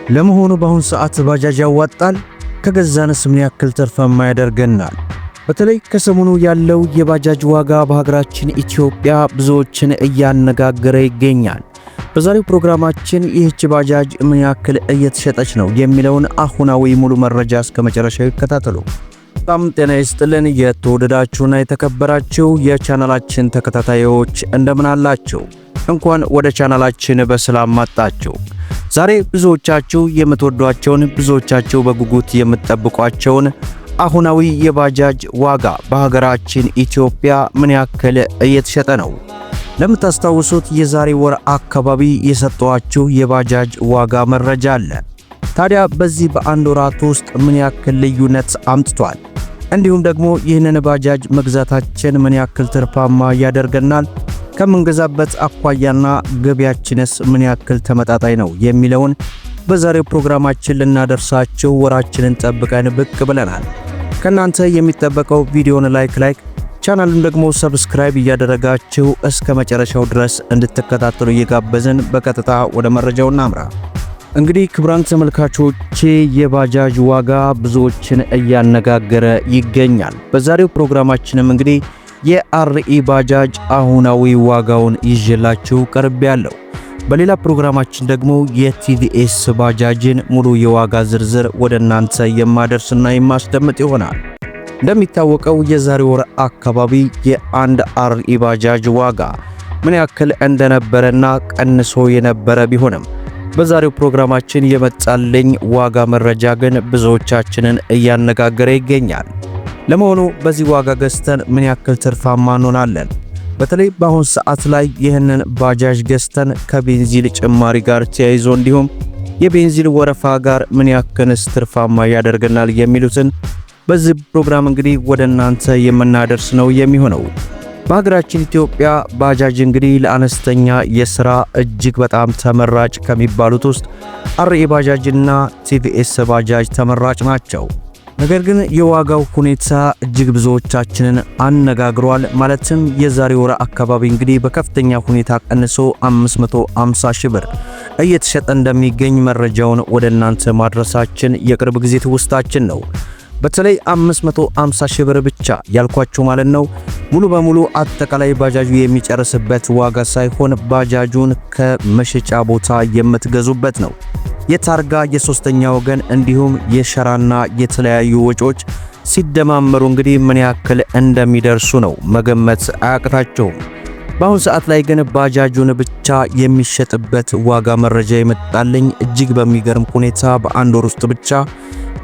ለመሆኑ በአሁን ሰዓት ባጃጅ ያዋጣል? ከገዛንስ ምን ያክል ትርፋማ ያደርገናል? በተለይ ከሰሞኑ ያለው የባጃጅ ዋጋ በሀገራችን ኢትዮጵያ ብዙዎችን እያነጋገረ ይገኛል። በዛሬው ፕሮግራማችን ይህች ባጃጅ ምን ያክል እየተሸጠች ነው የሚለውን አሁናዊ ሙሉ መረጃ እስከመጨረሻው ይከታተሉ። በጣም ጤና ይስጥልን የተወደዳችሁና የተከበራችሁ የቻናላችን ተከታታዮች እንደምን አላችሁ? እንኳን ወደ ቻናላችን በሰላም መጣችሁ። ዛሬ ብዙዎቻችሁ የምትወዷቸውን ብዙዎቻችሁ በጉጉት የምትጠብቋቸውን አሁናዊ የባጃጅ ዋጋ በሀገራችን ኢትዮጵያ ምን ያክል እየተሸጠ ነው? ለምታስታውሱት የዛሬ ወር አካባቢ የሰጠኋችሁ የባጃጅ ዋጋ መረጃ አለ። ታዲያ በዚህ በአንድ ወራት ውስጥ ምን ያክል ልዩነት አምጥቷል? እንዲሁም ደግሞ ይህንን ባጃጅ መግዛታችን ምን ያክል ትርፋማ ያደርገናል? ከምንገዛበት አኳያና ገቢያችንስ ምን ያክል ተመጣጣኝ ነው የሚለውን በዛሬው ፕሮግራማችን ልናደርሳችሁ ወራችንን ጠብቀን ብቅ ብለናል። ከናንተ የሚጠበቀው ቪዲዮውን ላይክ ቻናሉን ደግሞ ሰብስክራይብ እያደረጋችሁ እስከ መጨረሻው ድረስ እንድትከታተሉ እየጋበዝን በቀጥታ ወደ መረጃው እናምራ። እንግዲህ ክቡራን ተመልካቾቼ የባጃጅ ዋጋ ብዙዎችን እያነጋገረ ይገኛል። በዛሬው ፕሮግራማችንም እንግዲህ የአርኢ ባጃጅ አሁናዊ ዋጋውን ይዤላችሁ ቀርቤያለሁ። በሌላ ፕሮግራማችን ደግሞ የቲቪኤስ ባጃጅን ሙሉ የዋጋ ዝርዝር ወደ እናንተ የማደርስና የማስደምጥ ይሆናል። እንደሚታወቀው የዛሬ ወር አካባቢ የአንድ አርኢ ባጃጅ ዋጋ ምን ያክል እንደነበረና ቀንሶ የነበረ ቢሆንም በዛሬው ፕሮግራማችን የመጣልኝ ዋጋ መረጃ ግን ብዙዎቻችንን እያነጋገረ ይገኛል። ለመሆኑ በዚህ ዋጋ ገዝተን ምን ያክል ትርፋማ እንሆናለን? በተለይ በአሁን ሰዓት ላይ ይህንን ባጃጅ ገዝተን ከቤንዚን ጭማሪ ጋር ተያይዞ እንዲሁም የቤንዚን ወረፋ ጋር ምን ያክልስ ትርፋማ ያደርገናል የሚሉትን በዚህ ፕሮግራም እንግዲህ ወደ እናንተ የምናደርስ ነው የሚሆነው። በሀገራችን ኢትዮጵያ ባጃጅ እንግዲህ ለአነስተኛ የሥራ እጅግ በጣም ተመራጭ ከሚባሉት ውስጥ አርኢ ባጃጅና ቲቪኤስ ባጃጅ ተመራጭ ናቸው። ነገር ግን የዋጋው ሁኔታ እጅግ ብዙዎቻችንን አነጋግሯል። ማለትም የዛሬ ወር አካባቢ እንግዲህ በከፍተኛ ሁኔታ ቀንሶ 550 ሺህ ብር እየተሸጠ እንደሚገኝ መረጃውን ወደ እናንተ ማድረሳችን የቅርብ ጊዜ ትውስታችን ነው። በተለይ 550 ሺህ ብር ብቻ ያልኳችሁ ማለት ነው ሙሉ በሙሉ አጠቃላይ ባጃጁ የሚጨርስበት ዋጋ ሳይሆን ባጃጁን ከመሸጫ ቦታ የምትገዙበት ነው። የታርጋ የሶስተኛ ወገን እንዲሁም የሸራና የተለያዩ ወጪዎች ሲደማመሩ እንግዲህ ምን ያክል እንደሚደርሱ ነው መገመት አያቅታቸውም። በአሁን ሰዓት ላይ ግን ባጃጁን ብቻ የሚሸጥበት ዋጋ መረጃ የመጣልኝ እጅግ በሚገርም ሁኔታ በአንድ ወር ውስጥ ብቻ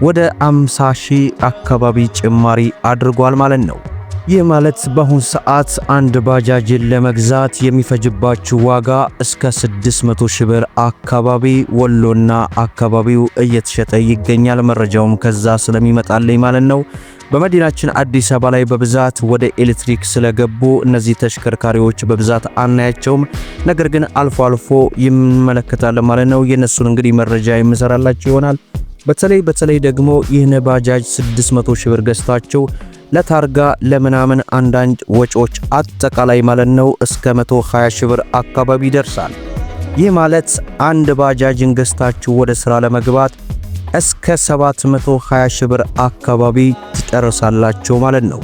ወደ 50 ሺህ አካባቢ ጭማሪ አድርጓል ማለት ነው። ይህ ማለት በአሁን ሰዓት አንድ ባጃጅን ለመግዛት የሚፈጅባችሁ ዋጋ እስከ 600 ሺህ ብር አካባቢ ወሎና አካባቢው እየተሸጠ ይገኛል። መረጃውም ከዛ ስለሚመጣልኝ ማለት ነው። በመዲናችን አዲስ አበባ ላይ በብዛት ወደ ኤሌክትሪክ ስለገቡ እነዚህ ተሽከርካሪዎች በብዛት አናያቸውም። ነገር ግን አልፎ አልፎ ይመለከታል ማለት ነው። የነሱን እንግዲህ መረጃ የምሰራላችሁ ይሆናል። በተለይ ደግሞ ይህን ባጃጅ 600 ሺህ ብር ገዝታችሁ ለታርጋ ለምናምን አንዳንድ ወጪዎች አጠቃላይ ማለት ነው እስከ 120 ሺህ ብር አካባቢ ይደርሳል። ይህ ማለት አንድ ባጃጅን ገዝታችሁ ወደ ሥራ ለመግባት እስከ 720 ሺህ ብር አካባቢ ትጨርሳላችሁ ማለት ነው።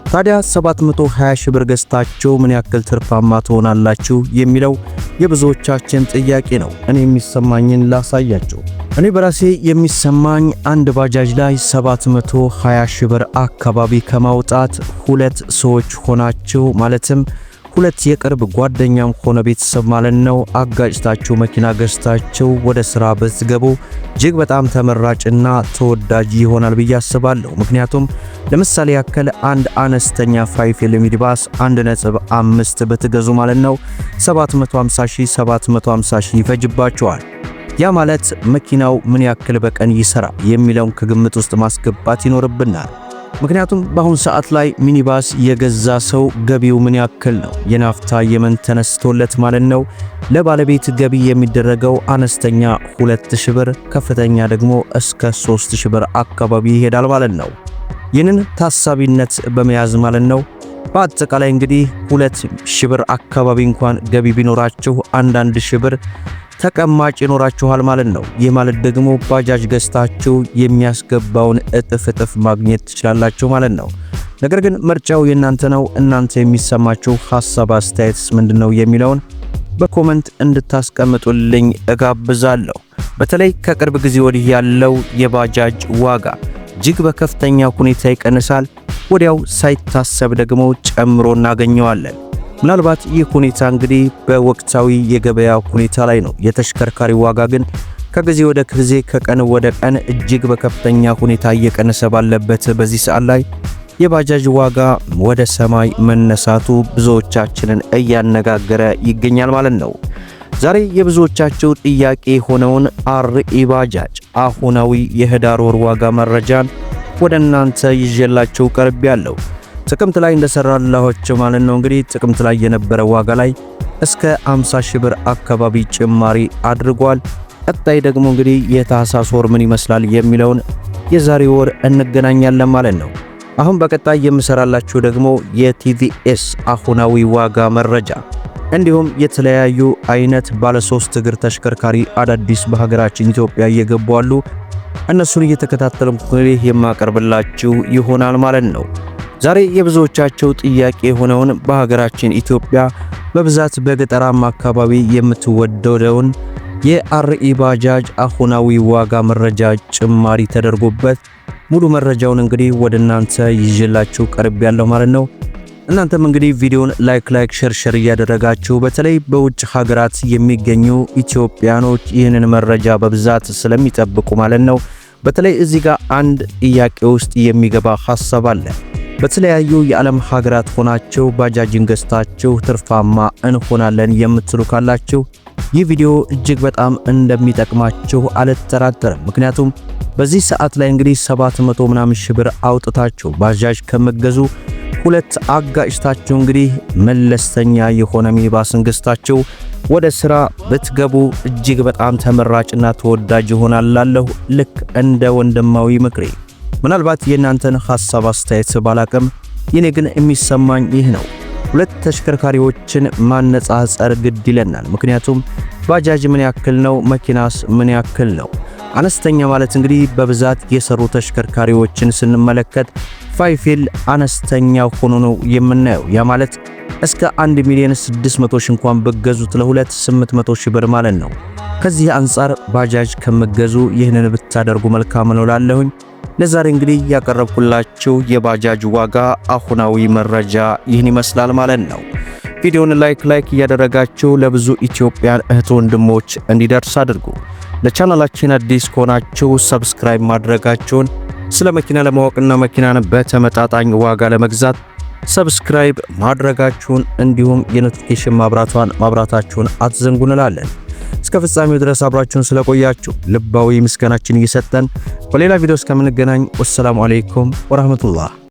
ታዲያ 720 ሺህ ብር ገዝታችሁ ምን ያክል ትርፋማ ትሆናላችሁ የሚለው የብዙዎቻችን ጥያቄ ነው። እኔ የሚሰማኝን ላሳያችሁ። እኔ በራሴ የሚሰማኝ አንድ ባጃጅ ላይ 720 ሺህ ብር አካባቢ ከማውጣት ሁለት ሰዎች ሆናችሁ ማለትም ሁለት የቅርብ ጓደኛም ሆነ ቤተሰብ ማለት ነው አጋጭታችሁ መኪና ገዝታችሁ ወደ ሥራ ብትገቡ እጅግ በጣም ተመራጭና ተወዳጅ ይሆናል ብዬ አስባለሁ። ምክንያቱም ለምሳሌ ያክል አንድ አነስተኛ 5L ሚኒባስ 1.5 ብትገዙ ማለት ነው 750 ሺህ ይፈጅባችኋል። ያ ማለት መኪናው ምን ያክል በቀን ይሰራ የሚለውን ከግምት ውስጥ ማስገባት ይኖርብናል። ምክንያቱም በአሁን ሰዓት ላይ ሚኒባስ የገዛ ሰው ገቢው ምን ያክል ነው? የናፍታ የመን ተነስቶለት ማለት ነው ለባለቤት ገቢ የሚደረገው አነስተኛ 2000 ብር ከፍተኛ ደግሞ እስከ 3000 ብር አካባቢ ይሄዳል ማለት ነው። ይህንን ታሳቢነት በመያዝ ማለት ነው በአጠቃላይ እንግዲህ 2000 ብር አካባቢ እንኳን ገቢ ቢኖራችሁ አንዳንድ ሺህ ብር ተቀማጭ ይኖራችኋል ማለት ነው። ይህ ማለት ደግሞ ባጃጅ ገዝታችሁ የሚያስገባውን እጥፍ ማግኘት ትችላላችሁ ማለት ነው። ነገር ግን ምርጫው የእናንተ ነው። እናንተ የሚሰማችሁ ሐሳብ አስተያየትስ ምንድነው የሚለውን በኮሜንት እንድታስቀምጡልኝ እጋብዛለሁ። በተለይ ከቅርብ ጊዜ ወዲህ ያለው የባጃጅ ዋጋ እጅግ በከፍተኛ ሁኔታ ይቀንሳል፣ ወዲያው ሳይታሰብ ደግሞ ጨምሮ እናገኘዋለን። ምናልባት ይህ ሁኔታ እንግዲህ በወቅታዊ የገበያ ሁኔታ ላይ ነው። የተሽከርካሪ ዋጋ ግን ከጊዜ ወደ ጊዜ ከቀን ወደ ቀን እጅግ በከፍተኛ ሁኔታ እየቀነሰ ባለበት በዚህ ሰዓት ላይ የባጃጅ ዋጋ ወደ ሰማይ መነሳቱ ብዙዎቻችንን እያነጋገረ ይገኛል ማለት ነው። ዛሬ የብዙዎቻቸው ጥያቄ ሆነውን አርኢ ባጃጅ አሁናዊ የህዳር ወር ዋጋ መረጃን ወደ እናንተ ይዤላችሁ ቀርቤያለሁ። ጥቅምት ላይ እንደሰራላችሁ ማለት ነው። እንግዲህ ጥቅምት ላይ የነበረ ዋጋ ላይ እስከ 50 ሺህ ብር አካባቢ ጭማሪ አድርጓል። ቀጣይ ደግሞ እንግዲህ የታህሳስ ወር ምን ይመስላል የሚለውን የዛሬ ወር እንገናኛለን ማለት ነው። አሁን በቀጣይ የምሰራላችሁ ደግሞ የቲቪኤስ አሁናዊ ዋጋ መረጃ እንዲሁም የተለያዩ አይነት ባለ 3 እግር ተሽከርካሪ አዳዲስ በሀገራችን ኢትዮጵያ እየገቡ አሉ። እነሱን እየተከታተሉ እንግዲህ የማቀርብላችሁ ይሆናል ማለት ነው። ዛሬ የብዙዎቻቸው ጥያቄ የሆነውን በሀገራችን ኢትዮጵያ በብዛት በገጠራማ አካባቢ የምትወደደውን የአርኢ ባጃጅ አሁናዊ ዋጋ መረጃ ጭማሪ ተደርጎበት ሙሉ መረጃውን እንግዲህ ወደ እናንተ ይዤላችሁ ቀርቤያለሁ ማለት ነው። እናንተም እንግዲህ ቪዲዮውን ላይክ ሼር እያደረጋችሁ በተለይ በውጭ ሀገራት የሚገኙ ኢትዮጵያኖች ይህንን መረጃ በብዛት ስለሚጠብቁ ማለት ነው። በተለይ እዚህ ጋር አንድ ጥያቄ ውስጥ የሚገባ ሐሳብ አለ። በተለያዩ የዓለም ሀገራት ሆናችሁ ባጃጅን ገዝታችሁ ትርፋማ እንሆናለን የምትሉ ካላችሁ ይህ ቪዲዮ እጅግ በጣም እንደሚጠቅማችሁ አልጠራጠርም። ምክንያቱም በዚህ ሰዓት ላይ እንግዲህ 700 ምናምን ሺህ ብር አውጥታችሁ ባጃጅ ከመገዙ ሁለት አጋጭታችሁ እንግዲህ መለስተኛ የሆነ ሚኒባስን ገዝታችሁ ወደ ስራ ብትገቡ እጅግ በጣም ተመራጭና ተወዳጅ ይሆናል ላለሁ ልክ እንደ ወንድማዊ ምክሬ። ምናልባት የእናንተን ሐሳብ አስተያየት ባላቅም የኔ ግን የሚሰማኝ ይህ ነው። ሁለት ተሽከርካሪዎችን ማነጻጸር ግድ ይለናል። ምክንያቱም ባጃጅ ምን ያክል ነው፣ መኪናስ ምን ያክል ነው? አነስተኛ ማለት እንግዲህ በብዛት የሰሩ ተሽከርካሪዎችን ስንመለከት ፋይፌል አነስተኛ ሆኖ ነው የምናየው። ያ ማለት እስከ 1,600,000 እንኳን በገዙት ለሁለት 800 ሺህ ብር ማለት ነው። ከዚህ አንፃር ባጃጅ ከመገዙ ይህንን ብታደርጉ መልካም ነው ላለሁኝ። ለዛሬ እንግዲህ ያቀረብኩላችሁ የባጃጅ ዋጋ አሁናዊ መረጃ ይህን ይመስላል ማለት ነው። ቪዲዮውን ላይክ እያደረጋችሁ ለብዙ ኢትዮጵያን እህት ወንድሞች እንዲደርስ አድርጉ። ለቻናላችን አዲስ ከሆናችሁ ሰብስክራይብ ማድረጋችሁን፣ ስለ መኪና ለማወቅና መኪናን በተመጣጣኝ ዋጋ ለመግዛት ሰብስክራይብ ማድረጋችሁን እንዲሁም የኖቲፊኬሽን ማብራታችሁን አትዘንጉ እንላለን። እስከ ፍጻሜው ድረስ አብራችሁን ስለቆያችሁ ልባዊ ምስጋናችን እየሰጠን በሌላ ቪዲዮ እስከምንገናኝ ወሰላሙ አለይኩም ወራህመቱላህ